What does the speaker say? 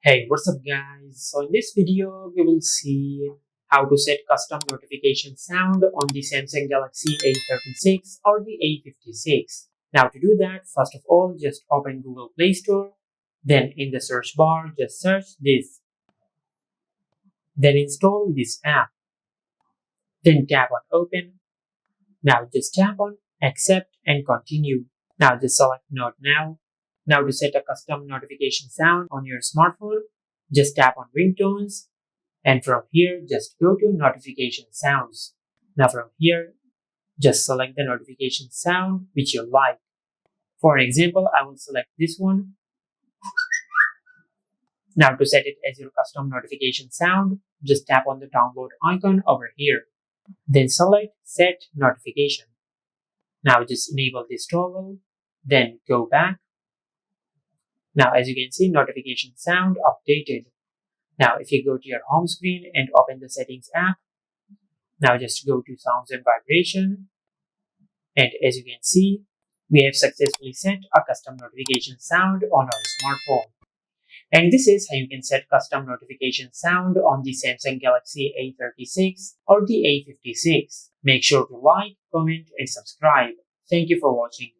Hey, what's up guys? So in this video, we will see how to set custom notification sound on the Samsung Galaxy A36 or the A56. Now to do that, first of all, just open Google Play Store. Then in the search bar, just search this. Then install this app. Then tap on open. Now just tap on accept and continue. Now just select Not Now. Now to set a custom notification sound on your smartphone, just tap on ringtones. And from here, just go to notification sounds. Now from here, just select the notification sound which you like. For example, I will select this one. Now to set it as your custom notification sound, just tap on the download icon over here. Then select set notification. Now just enable this toggle. Then go back. Now as you can see, notification sound updated. Now if you go to your home screen and open the settings app, now just go to sounds and vibration. And as you can see, we have successfully set a custom notification sound on our smartphone. And this is how you can set custom notification sound on the Samsung Galaxy A36 or the A56. Make sure to like, comment and subscribe. Thank you for watching.